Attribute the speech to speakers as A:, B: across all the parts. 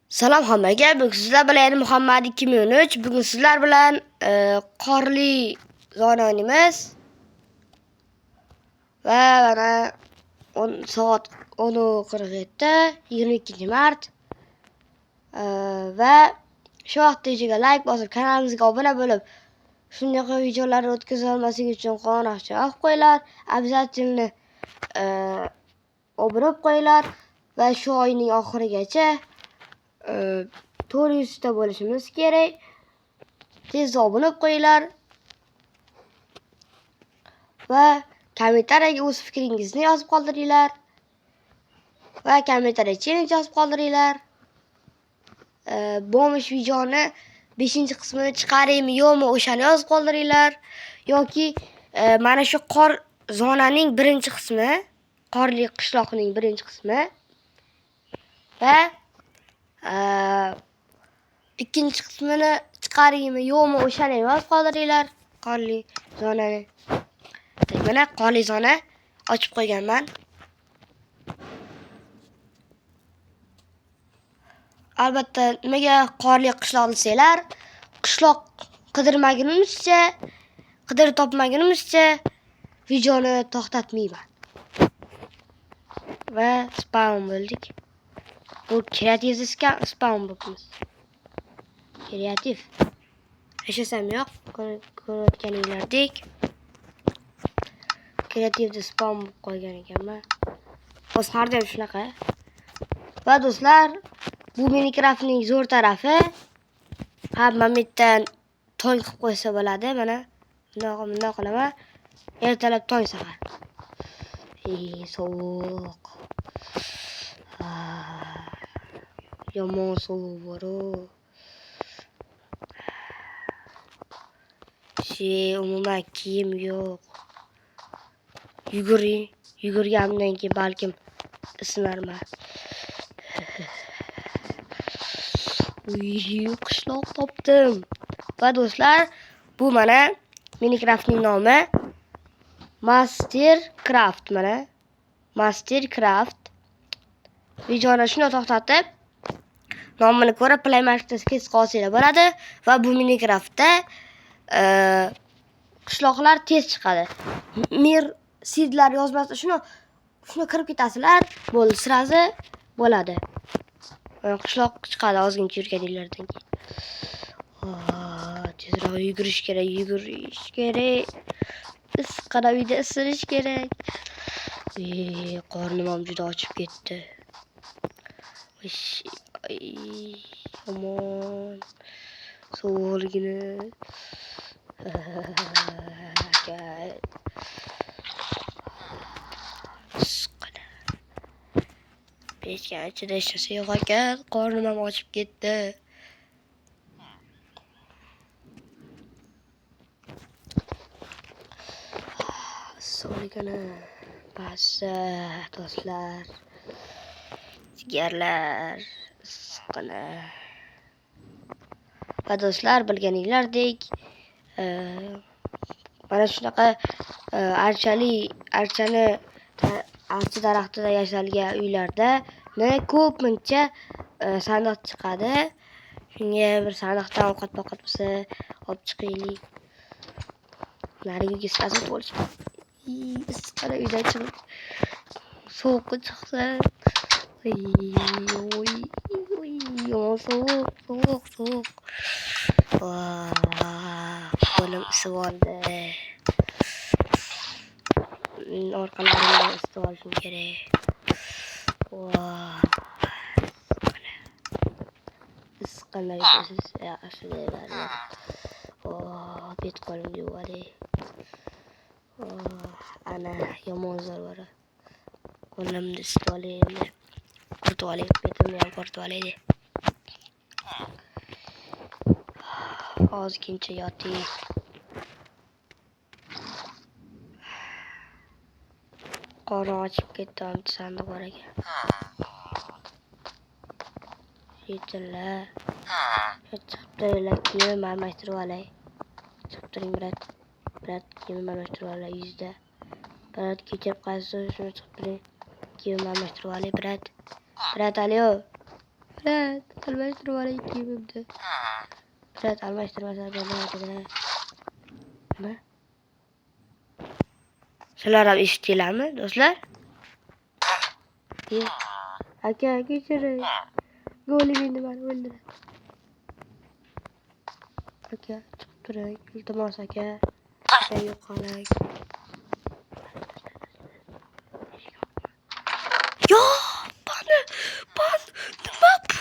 A: Salom hammaga. Bugun sizlar bilan Muhammad 2013. Bugun sizlar bilan qorli zona o'ynaymiz. Va mana soat 10:47, 22 mart. Va shu vaqtgacha like bosib, kanalimizga obuna bo'lib, shunday videolarni o'tkaza olmaslik uchun qo'ng'iroqcha olib qo'yinglar. Обязательно obuna bo'lib qo'yinglar va shu oyning oxirigacha 400 ta bo'lishimiz kerak. Tezda obuna bo'lib qo'yinglar va kommentariyaga o'z fikringizni yozib qoldiringlar va kommentariyaga challenge yozib qoldiringlar. Bo'lmish videoni 5-qismini chiqaraymi yo'qmi o'shani yozib qoldiringlar yoki mana shu qor zonaning 1-qismi, qorli qishloqning 1-qismi va 2-qismini chiqaraymi yo'qmi o'shani yozib qoldiringlar. Qorli zonani. Mana qorli zona ochib qo'yganman. Albatta, nimaga qorli qishloq desanglar, qishloq qidirmagunimizcha, qidirib topmagunimizcha videoni to'xtatmayman. Va spawn bo'ldik. Bu kreativ spawn bo'libmiz. Kreativ. Yashasam yo'q, ko'rayotganinglardek. Kreativda spawn bo'lib qolgan ekanman. O'z har doim shunaqa. Va do'stlar, bu Minecraftning zo'r tarafi. Hamma metdan tong qilib qo'ysa bo'ladi. Mana bundoq qilaman. Ertalab tong sahar. Sovuq. Yomon sovuq bor-ku. Umuman kiyim yo'q. Yugurganimdan keyin balkim isinarman. Qishloq topdim. Va do'stlar, bu mana Minecraftning nomi Mastercraft mana. Mastercraft. Videoni shuni to'xtatib, nomini ko'rib Play Marketga kesib qolsanglar bo'ladi va bu Minecraftda qishloqlar tez chiqadi. Mir seedlar yozmasa shuni kirib ketasizlar, bo'ldi, sirazi bo'ladi. Qishloq chiqadi ozgincha yurganinglardan keyin. Tezroq yugurish kerak. Isqada uyda isinish kerak. Qornim ham juda ochib ketdi. Aman. Sovuqligini. Pechka ichida ishlasa yo'q ekan, qornim ham ochib ketdi. So'ligini bassa do'stlar, jigarlar, issiqqina. Va do'stlar, bilganinglardek, mana shunaqa archa daraxtida yashalgan uylarda ko'pincha sandiq chiqadi. Shunga bir sandiqdan ovqat bo'lsa olib chiqaylik. Narigi sirasi bo'lish. Isqara uydan chiqib sovuqqa chiqsa. Sovuq. Qo'lim isib oldi. Orqalarimdan isib olishim kerak. Isqanday yaxshilaydi. Bet qo'lim yuvadi. Ana yomon zo'r bor. Qo'limni isib olaymi? Quritib olay, betimni ham quritib olaydi. Ozgincha yoting. Qorni ochib ketdi, sandiq bor ekan. Yetinglar. Chiqib turinglar, kiyim almashtirib olay. Chiqib turing, brat kiyim almashtirib olay yuzda. Brat kechirib qaysi shuni chiqib turing. Kiyim almashtirib olay, brat. Alyo. Brat, almashtirib olaylik kiyimimni. Brat, almashtirmasa bo'lmaydi. Nima? Sizlar ham eshitdinglarmi, do'stlar? Aka, kechiring. Go'lim endi meni o'ldiradi. Aka, chiqib turing. Iltimos aka. Aka, yo'qoling. Yo, bana, nima bu?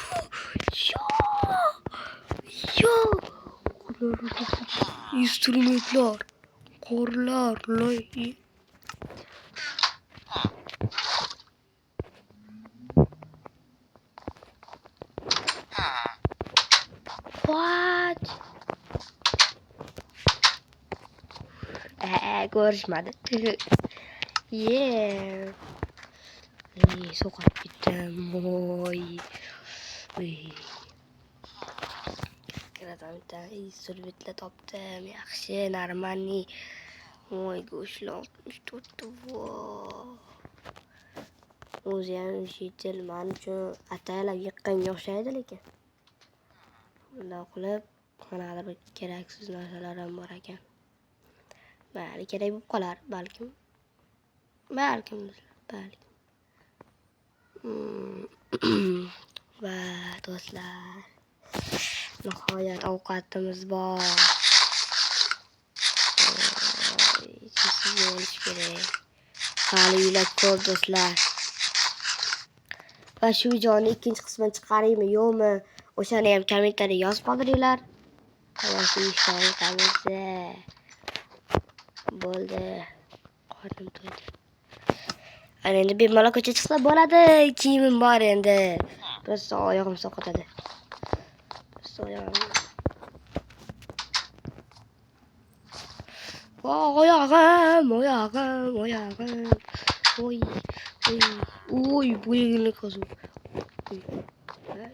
A: Yo. Instrumentlar, qorlar, loy. What? Ko'rishmadi. Yeah. So'qib ketdim. Voy. Granatdan surbetla topdim. Yaxshi, normalniy. Voy, go'shtlar 64. O'zi ham shetil men uchun ataylab yiqqanga o'xshaydi lekin. Bunday qilib, qanaqadir bir keraksiz narsalar ham bor ekan. Mayli, kerak bo'lib qolar, balkim. Balkim. Va do'stlar, nihoyat ovqatimiz bor. Siz bo'lish kerak. Hali uylar ko'p do'stlar. Va shu videoning ikkinchi qismini chiqaraymi, yo'qmi? O'shani ham kommentariyga yozib qoldiringlar. Havasi ishlayotamiz. Bo'ldi. Qornim to'ydi. Ana endi bemalol ko'cha chiqsa bo'ladi. Kiyimim bor endi. Biz oyog'im soqotadi. Oyog'im. Oy, bo'yinli qo'zu.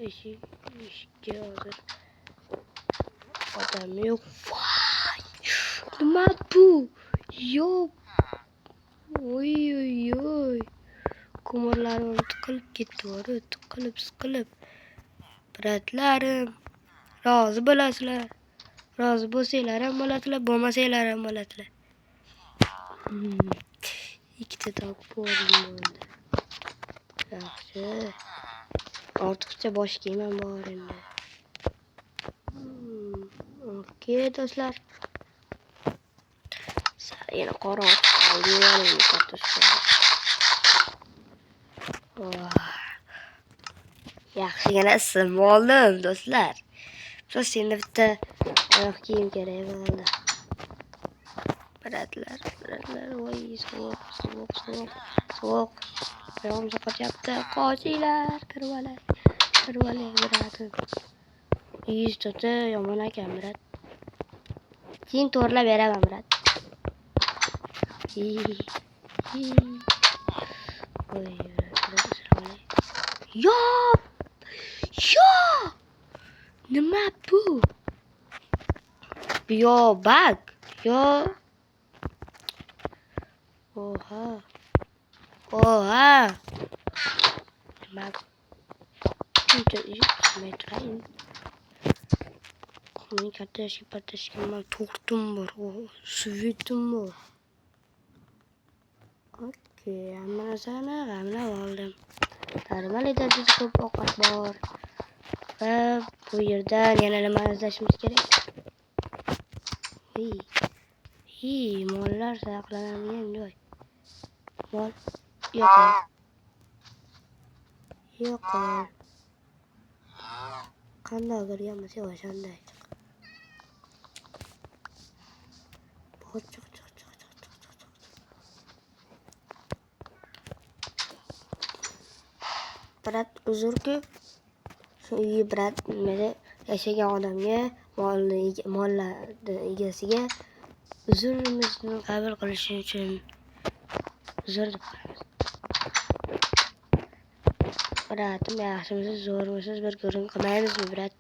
A: Eshikka hozir odam yo'q. Voy! Nima bu? Yo'q. Oy. Ko'mirlarim tiqilib ketdi, tiqilib. Bratlarim, rozi bo'lasizlar. Rozi bo'lsanglar ham bo'lasizlar, bo'lmasanglar ham bo'lasizlar. Ikkita top bo'ldi. Yaxshi. Ortiqcha bosh kiyimim bor endi. Okey, do'stlar. Yana qorong oldim, kartoshka. Yaxshigina ism oldim, do'stlar. Просто endi bitta oyoq kiyim kerak bo'ldi. Bratlar, voy, sovuq. Oyog'im soqotyapti. Qochinglar, kirvalay, bratim. 100 toti yomon ekan, brat. Keyin to'g'rilab beraman, brat. Voy, yo! Nima bu? Yo, bag. Yo. Oha. Nima? Men kartoshka men to'rtim bor. Suvitim bor. Okey, hamma narsani g'amlab oldim. Normalda juda ko'p ovqat bor. Va bu yerdan yana nima izlashimiz kerak? Mollar saqlanadigan joy. Mol yo'q. Qanday o'ldirganmiz o'shanday. Chiq. Brat, uzr-ku. Shu uyi brat meni yashagan odamga, mollar egasiga uzrimizni qabul qilish uchun uzr deb qo'yamiz. Bratim, yaxshimisiz, zo'rmisiz, bir ko'rin qilmaymizmi, brat?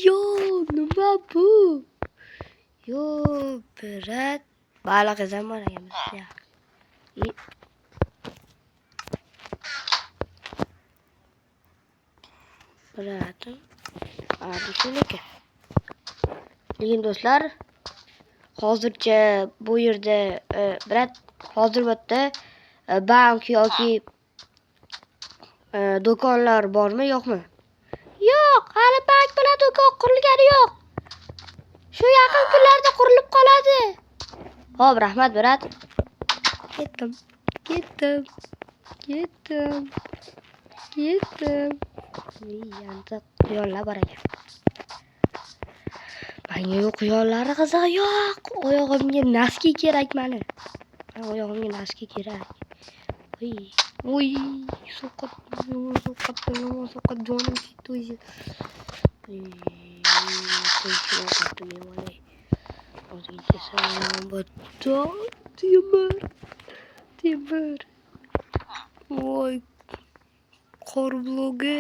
A: Yo, nima bu? Yo, brat, baliqizam bor ekan bizda. Biratim. Hadi shuniki. Lekin do'stlar, hozircha bu yerda birat hozir bu yerda bank yoki do'konlar bormi, yo'qmi? Yo'q, hali bank bilan do'kon qurilgani yo'q. Shu yaqin kunlarda qurilib qoladi. Xo'p, rahmat birat. Ketdim. Yanda quyonlar bor ekan. Menga yo'q quyonlari qiziq yo'q. Oyog'imga naski kerak meni. Oyog'imga naski kerak. Uy, so'qat jonim ketdi o'zi. Temir. Voy, qor blogi.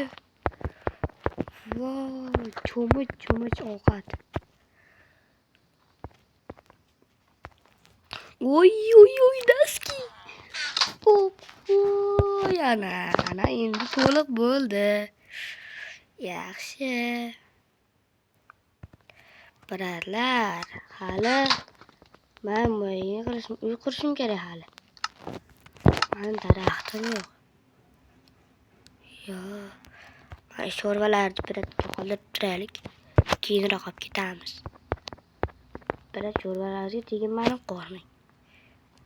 A: Voy, cho'mich ovqat. Oy, daski. Voy, ana endi to'liq bo'ldi. Yaxshi. Biratlar, hali men uy qurishim kerak hali. Men daraxtim yo'q. Mana sho'rvalarni biratga qoldirib turaylik. Keyinroq olib ketamiz. Birat sho'rvalarga tegmay qo'rmang.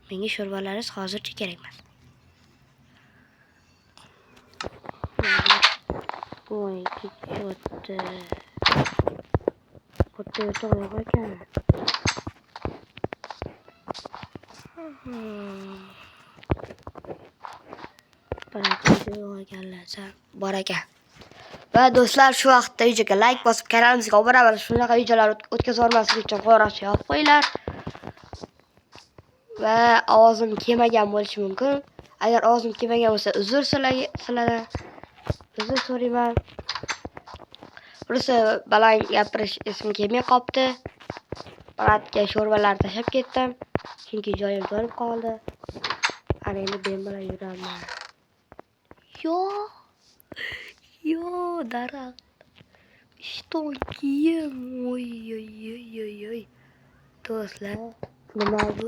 A: Menga sho'rvalaringiz hozircha kerak emas. Voy, ketdi. O'tda yo'q ekan. Bor ekan. Va do'stlar, shu vaqtda videoga like bosib, kanalimizga obuna bo'lib, shunaqa videolar o'tkazib olmaslik uchun qo'ng'iroqcha yopib qo'yinglar. Va ovozim kelmagan bo'lishi mumkin. Agar ovozim kelmagan bo'lsa, uzr so'rayman. Bursa baland gapirish esimga kelmay qoldi. Biratga sho'rvalar tashlab ketdim. Chunki joyim to'lib qoldi. Ana endi bemalol yuraman. Yo, daraxt. Ishton kiyim. Oy. Do'stlar, nima bu?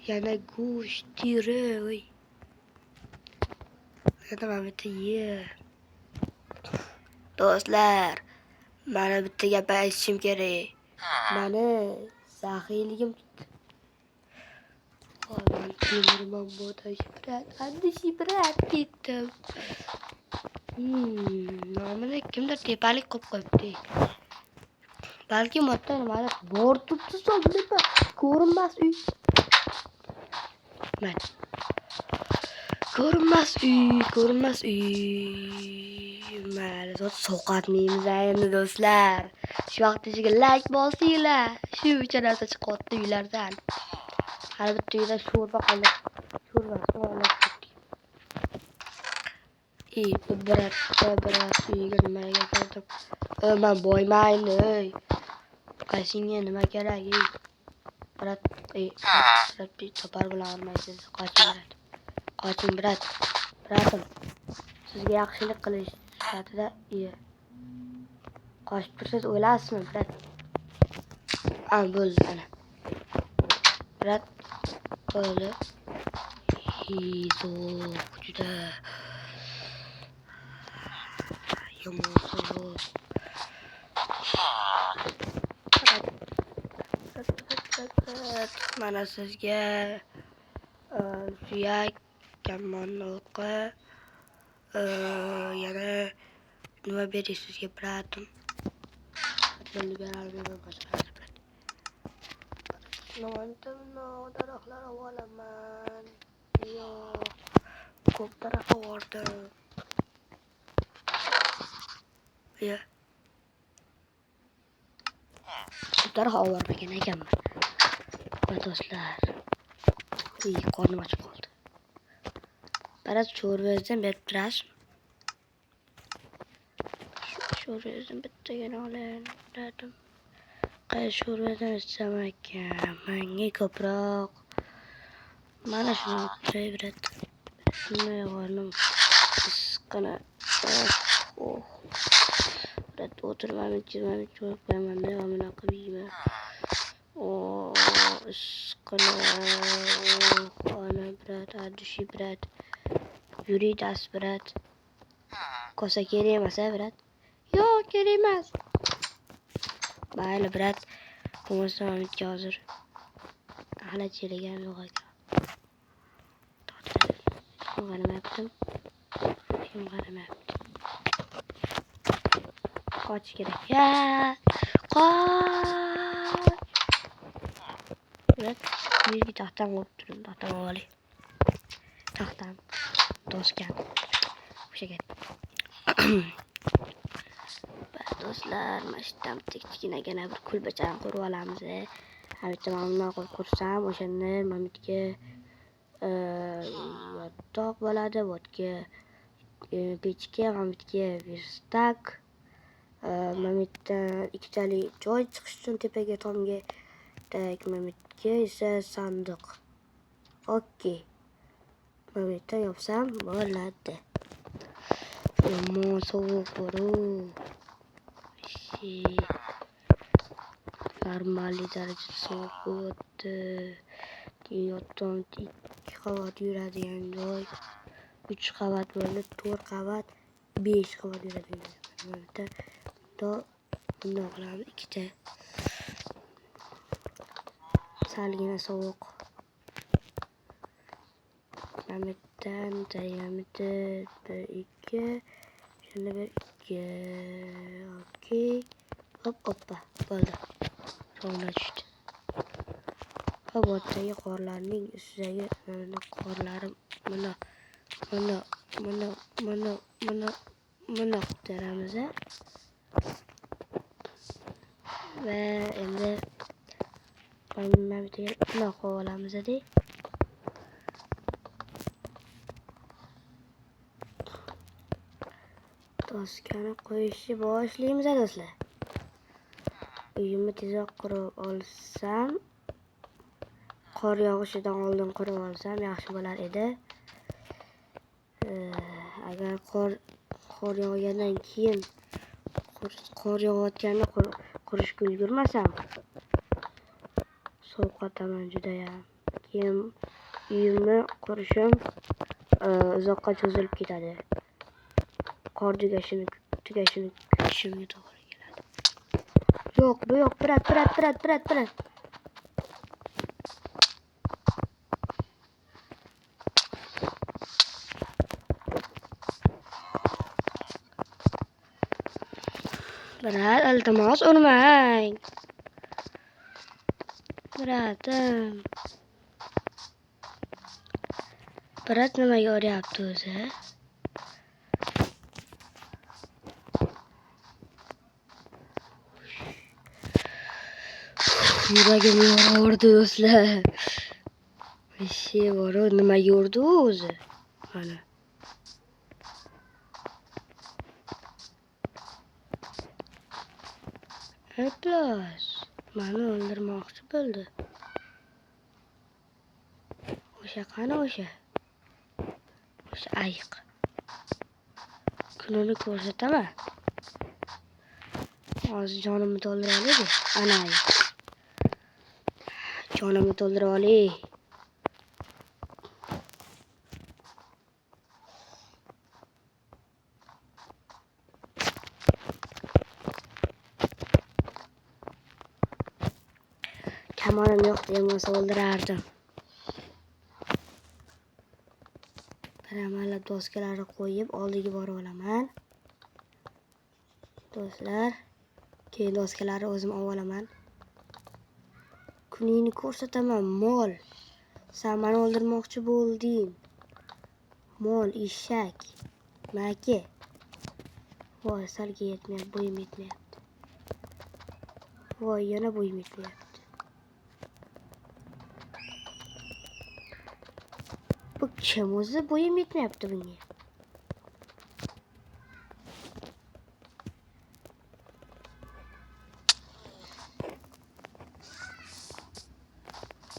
A: Yana go'sht, teri, oy. Yana bitta yer. Do'stlar, mana bitta gap aytishim kerak. Meni saxiyligim tutdi. Oy, temirman bo'tash birat. Andishi birat ketdim. Nomini kimdir tepalik qilib qo'yibdi. Balki modda nimadir bor tutdi so'zlipa. Ko'rinmas uy. Mana. Ko'rinmas uy. Mana sovqatmaymiz endi do'stlar. Shu vaqtgacha like bosinglar. Shu uchalasi chiqyapti uylardan. Hali bitta uyda sho'rva qoldi. Sho'rva ketdi. Birat uyga nimaga keldim? Men boyman, ey. Qaysinga nima kerak, ey? Birat topar bilan olmaysiz. Qoching, birat. Biratim. Sizga yaxshilik qilish sifatida qochib tursangiz o'lasizmi, birat? Bo'ldi ana. Birat o'li. So'q juda. Yomon so'q. Mana sizga suyak, kamon o'qi, yana nima berasiz sizga biratim? Pulni berolmayman boshqa narsa bilan. Daraxtlar olaman. Yo'q, ko'p daraxt o'rdim. Daraxt o'rmagan ekanman. Do'stlar, qornim ochib qoldi. Biroz sho'rvangizdan berib turasizmi? Sho'rvangizdan bittagina olayin, biratim. Qaysi sho'rvadan ichsam ekan? Menga ko'proq mana shuni olib turay, biratim. Shunday qornim issiqqina. Oh. Birat o'tirmamni ko'rib qo'yamanda, mana qilib yeyman. Oh, issiqqina. Oh, ana birat, adushi birat. Yuri das birat. Kosa kerak emas, birat. Yo'q, kerak emas. Mayli, birat. Bo'lmasa menga hozir axlat yelagan yo'q ekan. Kim qaramayaptim? Kim qaramayapti? Qoch kerak. Ya! Qoch! Birat, bir taxtam olib turing, taxtam olay. Taxtam, doskam. O'sha gap. Do'stlar, mashtam tikkinagina bir kulbachani qurib olamiz. Bitta mana qursam, o'shanda Mamitga yotoq bo'ladi, vodka, pechka, Mamitga verstak, Mamitdan ikkitali joy chiqish uchun tepaga tomga, Mamitga esa sandiq. Okey. Mamitdan yopsam bo'ladi. Yomon sovuq bor-u. Normalli darajada sovuq bo'lyapti. Yotdim 2 qavat yuradigan joy, 3 qavat bo'ldi, 4 qavat, 5 qavat yuradigan joy. Bundoq qilamiz, ikkita. Salgina sovuq. Mamitdan tayyormidi? 1 2. Shunda 1 2. Okey. Hoppa, bo'ldi. So'nglar tushdi. Havoddagi qorlarning ustidagi qorlarim mana teramiz. Va endi Mamitga bunaqa qilib olamiz dedi. Doskani qo'yishni boshlaymiz do'stlar. Uyimni tezroq qurib olsam, qor yog'ishidan oldin qurib olsam yaxshi bo'lar edi. Agar qor yog'gandan keyin qor yog'ayotganda qurishga ulgurmasam, sovqotaman juda ham. Keyin uyimni qurishim uzoqqa cho'zilib ketadi. Qor tugashini kutishimga to'g'ri keladi. Yo'q, bu yo'q, birat. Birat, iltimos urmang. Biratim. Birat nimaga uryapti o'zi? Yuragim yoraverdi do'stlar. Ishi bor, nimaga urdi o'zi? Mana. Xullas, meni o'ldirmoqchi bo'ldi. O'sha qani o'sha? O'sha ayiq. Kunini ko'rsataman. Hozir jonimni to'ldira oladi. Ana ayiq. Jonimni to'ldira olay. Kamonim yo'q demasa o'ldirardim. Karamalla doskalarni qo'yib oldiga borib olaman. Do'stlar, keyin doskalarni o'zim olib olaman. Kuningni ko'rsataman, mol. Sen meni o'ldirmoqchi bo'lding. Mol, eshak. Maka. Voy, salga yetmayapti, bo'yim yetmayapti. Voy, yana bo'yim yetmayapti. Bu kim o'zi? Bo'yim yetmayapti bunga.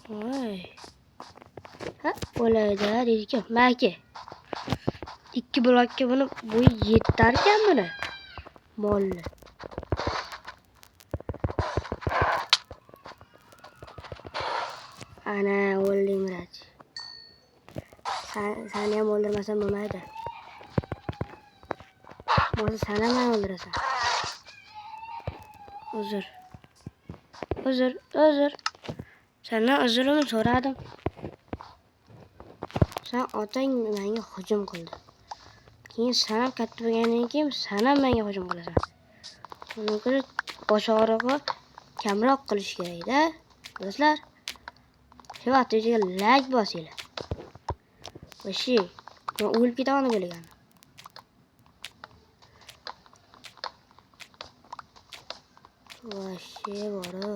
A: Voy. Ha, o'laydi deydi. Maka. 2 2 blokka buni bo'yi yetar ekan buni. Molni. Ana o'lding Miraj. Seni ham o'ldirmasam bo'lmaydi. Bo'lsa seni ham o'ldirasan. Uzr. Sendan uzrimni so'radim. Sen otang menga hujum qildi. Keyin sen ham katta bo'lgandan keyin sen ham menga hujum qilasan. Buni bosh og'rig'i kamroq qilish kerak-da, do'stlar. Shu vaqtgacha like bosinglar. Voshi, men o'lib ketaman bo'lgan. Voshi bora.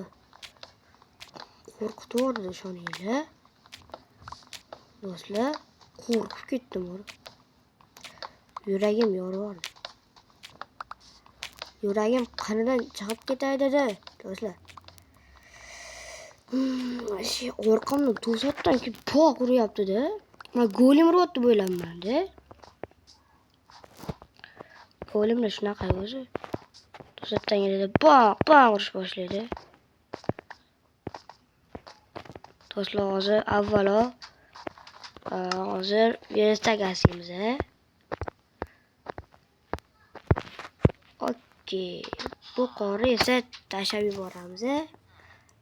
A: Qo'rqitib yubordi shoninglar. Do'stlar, qo'rqib ketdim. Yuragim yorib. Yuragim qonidan chiqib ketay dedi, do'stlar. Voshi orqamda to'satdan ki poq uryapti-da. Men golim uryapti bo'ylanman-da. Golimda shunaqa o'zi. To'satdan keladi, poq urish boshlaydi. Do'stlar, hozir virusda gasimiz, Okey. Bu qori esa tashlab yuboramiz,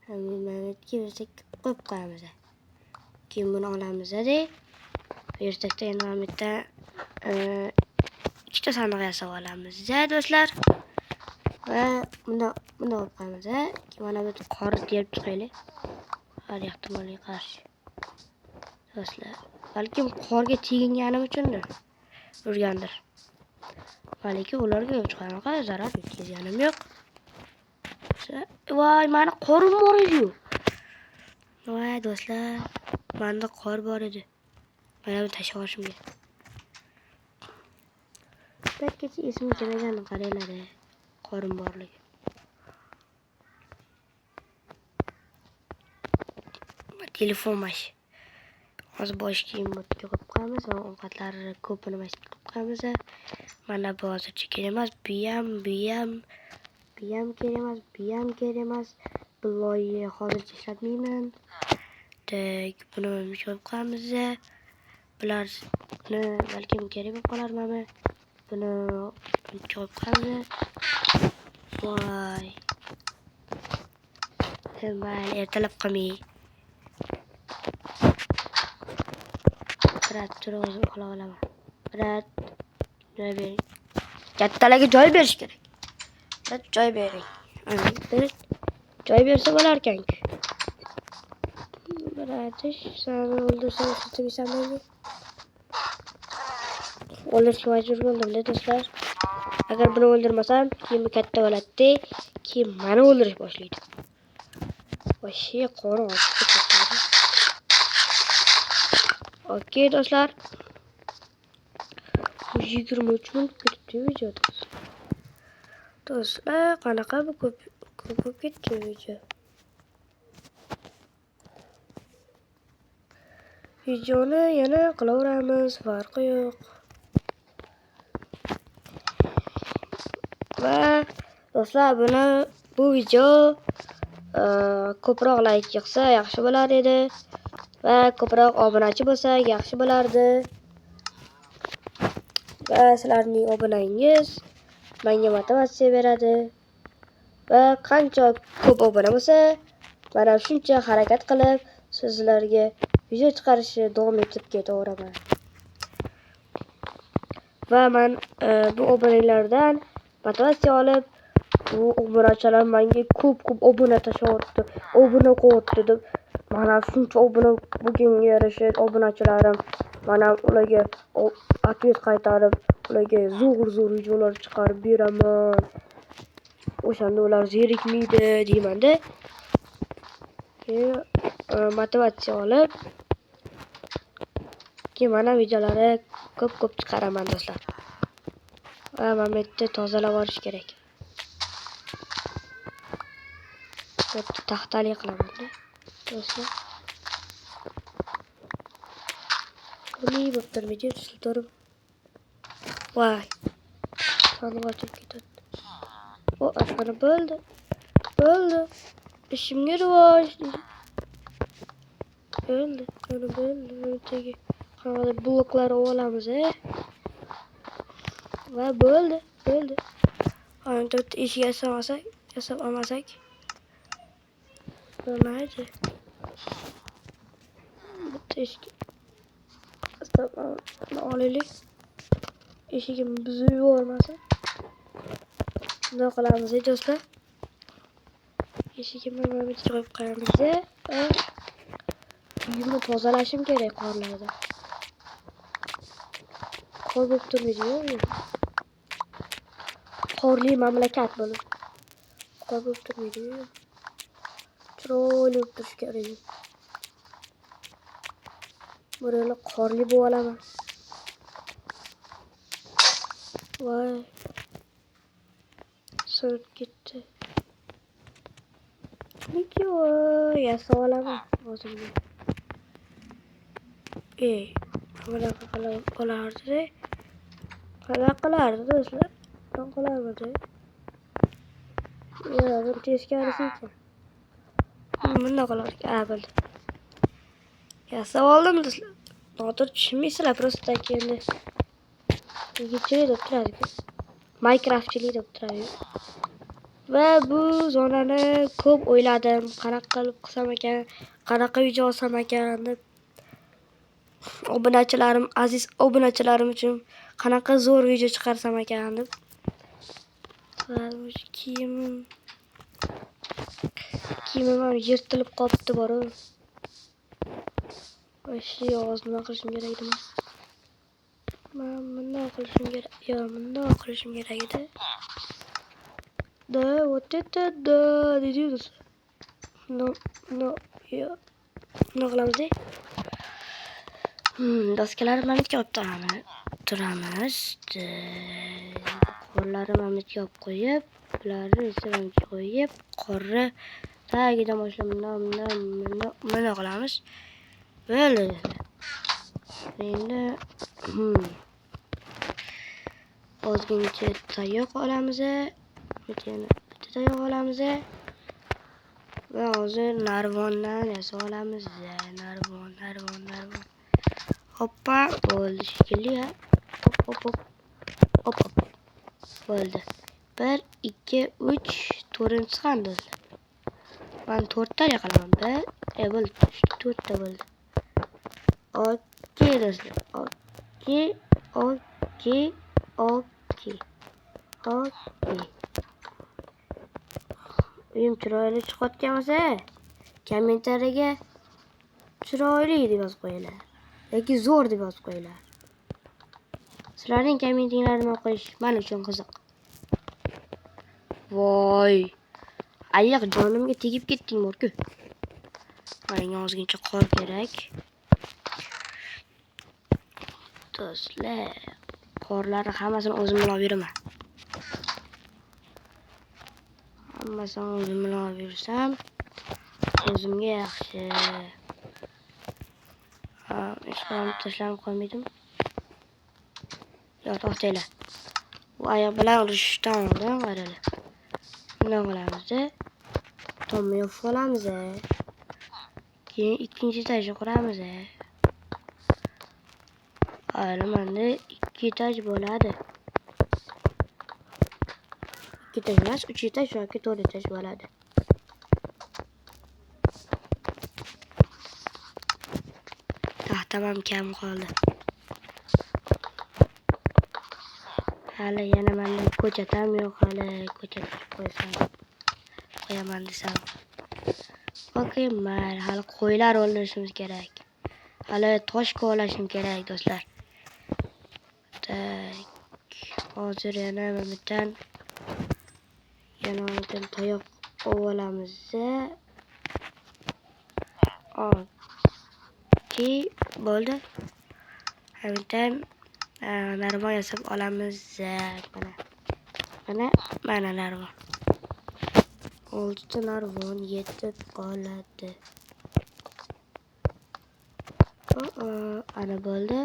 A: Mana virusga qo'yib qo'yamiz. Keyin buni olamiz-da. Virusda endi mana bu yerda ikkita sandiq yasab olamiz, do'stlar. Va bunda olib qo'yamiz, Keyin mana bu qorni terib chiqaylik. Har ehtimolga qarshi. Do'stlar, balkim qorga teginganim uchundir. Urgandir. Balki ularga hech qanaqa zarar yetkazganim yo'q. Voy, meni qorim bor edi. Voy, do'stlar, menda qor bor edi. Mana bu tashlab olishim kerak. Batgacha esimga kelmagan qaranglar, qorim borligi. Telefon mash. Hozir bosh kiyim bo'tga qo'yib qo'yamiz va ovqatlarni ko'pini mash qilib qo'yamiz. Mana bu hozircha kerak emas. Bu ham kerak emas. Buloyi hozircha ishlatmayman. Buni qo'yib qo'yamiz. Bularni balkim kerak bo'lib qolarmi? Buni qo'yib qo'yamiz. Voy. Mayli, ertalab qilmay. Turib o'zim uxlab olaman. Joy bering. Kattalarga joy berish kerak. Joy bering. Joy bersa bo'lar ekan-ku. Seni o'ldirsam tutibsan menga. O'ldirishga majbur bo'ldim, do'stlar. Agar buni o'ldirmasam, keyin bu katta bo'ladi, keyin meni o'ldirish boshlaydi. Voshi qora ochib ketadi. Okey, do'stlar. 23 minut ketdi video. Do'stlar, qanaqa bu ko'p ketdi video. Videoni yana qilaveramiz, farqi yo'q. Va do'stlar, bu video ko'proq like yig'sa yaxshi bo'lar edi va ko'proq obunachi bo'lsak yaxshi bo'lardi. Va sizlarning obunangiz menga motivatsiya beradi. Va qancha ko'p obuna bo'lsa, mana shuncha harakat qilib sizlarga video chiqarishni davom etib ketaveraman. Va men bu obunalardan motivatsiya olib, bu obunachilar menga ko'p obuna tashlayapti, obuna qo'yapti deb, mana shuncha obuna bugunga yarashib obunachilarim, mana ularga atvet qaytarib, ularga zo'r videolar chiqarib beraman. O'shanda ular zerikmaydi deymanda. Motivatsiya olib, keyin mana videolarni ko'p chiqaraman, do'stlar. Va mana bu yerda tozalab olish kerak. Taxtali qilaman-da, do'stlar. Qulay bo'p turmaydi, tushib turib. Voy. Soni ochib ketdi. O, mana bo'ldi. Bo'ldi. Ishimga rivoj. Bo'ldi. Mana bo'ldi. O'tagi qanday bloklar olamiz, Va bo'ldi. Bo'ldi. Ana to'rt eshik yasab olmasak. Bo'lmaydi. Bitta eshik. Olaylik. Eshigim buzib yubormasin. Shunday qilamiz, do'stlar. Eshigimni mana bu yerga qo'yib qo'yamiz. Uyimni tozalashim kerak qorlarda. Qor bo'lib turmaydi-ku. Qorli mamlakat bo'lib. Qor bo'lib turmaydi. Chiroyli bo'lib turish kerak. Buralar qorli bo'lib olaman. Voy. So'rib ketdi. Nima yasab olaman o'zimga. Mana qolardi. Qilardi do'stlar. Qilardi. Bu teskarisi ekan. Bunday qilardik. Bo'ldi. Yasab oldim do'stlar. Nodir tushunmaysizlar просто endi. Yigitchilik deb turadi. Minecraftchilik deb turadi. Va bu zonani ko'p o'yladim. Qanaqa qilib qilsam ekan, qanaqa video olsam ekan deb. Aziz obunachilarim uchun qanaqa zo'r video chiqarsam ekan deb. Kiyimim ham yirtilib qolibdi bor. Shu yog'ozni nima qilishim kerak edi? Men bunday qilishim kerak. Bunday qilishim kerak edi. Вот это да, deydi. No, yo. Nima qilamiz? Doskalarim mana bu yerga olib turamiz. Qorlarni mana bu yerga olib qo'yib, bularni esa qo'yib, qorni tagidan boshlab mana qilamiz. Bo'ldi. Endi ozgincha tayoq olamiz. Bitta tayoq olamiz. Va hozir narvondan yasab olamiz. Narvon. Hoppa, bo'ldi shekilli. Hop. Bo'ldi. 1 2 3 4 chiqadi. Men 4 ta qilaman. Bo'ldi. 4 ta bo'ldi. Okey do'stlar. Okey. Uyim chiroyli chiqayotgan bo'lsa, kommentariyaga chiroyli deb yozib qo'yinglar. Yoki zo'r deb yozib qo'yinglar. Sizlarning kommentinglarni o'qish men uchun qiziq. Voy. Ayiq jonimga tegib ketding morku. Menga ozgincha qor kerak. Do'stlar, qorlarni hammasini o'zim bilan olib yuraman. Hammasini o'zim bilan olib yursam, o'zimga yaxshi. Ishlarni tashlab qo'ymadim. Yo, to'xtanglar. Bu oyoq bilan urishdan oldin qaranglar. Bunday qilamiz. Tomni yopib olamiz. Keyin ikkinchi etajni quramiz. Mana 2 etaj bo'ladi. 2 etaj emas, 3 etaj yoki 4 etaj bo'ladi. Taxtam ham kam qoldi. Hali yana menda ko'chatam yo'q, hali ko'chat qo'yaman desam. Okey, hali qo'ylar o'ldirishimiz kerak. Hali tosh kovlashim kerak do'stlar. Hozir yana bittadan tayoq olamiz. Okey, bo'ldi. Bittadan narvon yasab olamiz. Mana narvon. 6 ta narvon yetib qoladi. Ana bo'ldi.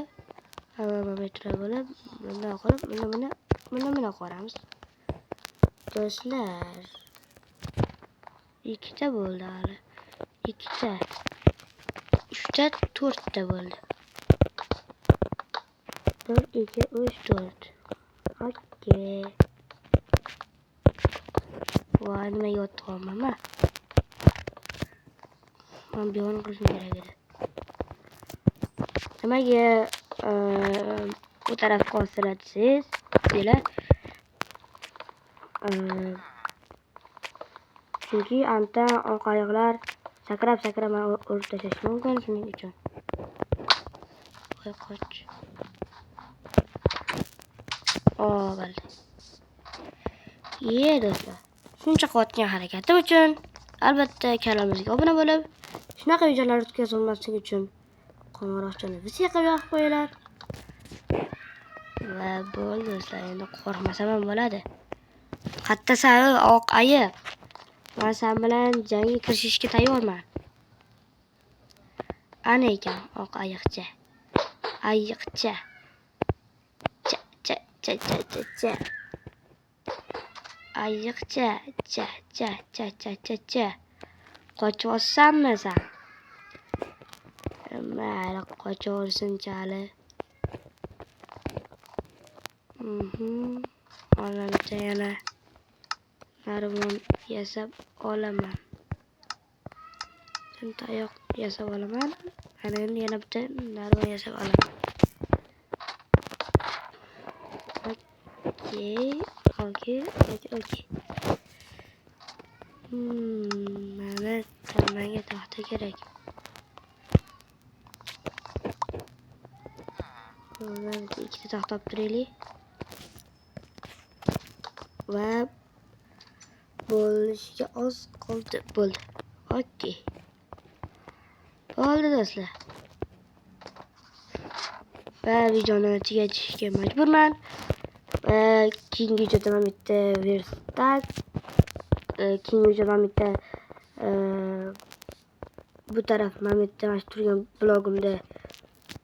A: Hamma metro bo'lib, bunday qilib, buni ko'ramiz. Do'stlar, ikkita bo'ldi hali. Ikkita, uchta, to'rtta bo'ldi. 1, 2, 3, 4. Okey. Voy, nima yotibman men? Men bu yo'lni qilishim kerak edi. Nimaga bu tarafga ostirasiz? Sizlar chunki anta oqayiqlar sakrab urib tashlashi mumkin, shuning uchun. Voy, qoch. Bo'ldi. Do'stlar. Shuncha qilayotgan harakatim uchun albatta kanalimizga obuna bo'lib, shunaqa videolar o'tkazilmaslik uchun qo'ng'iroqchani bizga yoqib qo'yinglar. Va bo'ldi do'stlar, endi qo'rqmasam ham bo'ladi. Katta sariq oq ayiq. Men sen bilan jangga kirishishga tayyorman. Ana ekan oq ayiqcha. Ayiqcha. Cha. Ayiqcha. Cha. Qochib olsanmi sen? Mayli, qochib olsin-chali. Olamcha yana narvon yasab olaman. Tayoq yasab olaman. Ana endi yana bitta narvon yasab olaman. Okey. Mana menga taxta kerak. Ikkita taxta olib turaylik. Va bo'lishiga oz qoldi. Bo'ldi. Okey. Bo'ldi do'stlar. Va videoni tugatishga majburman. Keyingi videoda men bitta verstak, keyingi videoda men bitta bu taraf men bitta mana shu turgan blogimda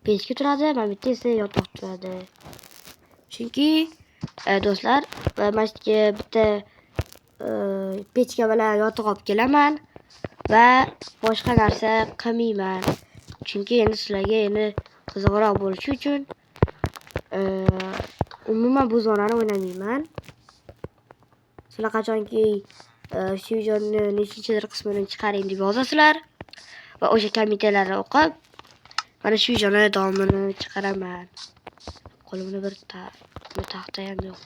A: pechka turadi, men bitta esa yotoq turadi. Chunki do'stlar, mana shu bitta pechka bilan yotoq olib kelaman va boshqa narsa qilmayman. Chunki endi sizlarga endi qiziqroq bo'lishi uchun umuman bu zonani o'ynamayman. Sizlar qachonki shu videoni nechinchidir qismini chiqaring deb yozasizlar va o'sha kommentarlarni o'qib, mana shu videoni davomini chiqaraman. Qo'limda bir taxta ham yo'q.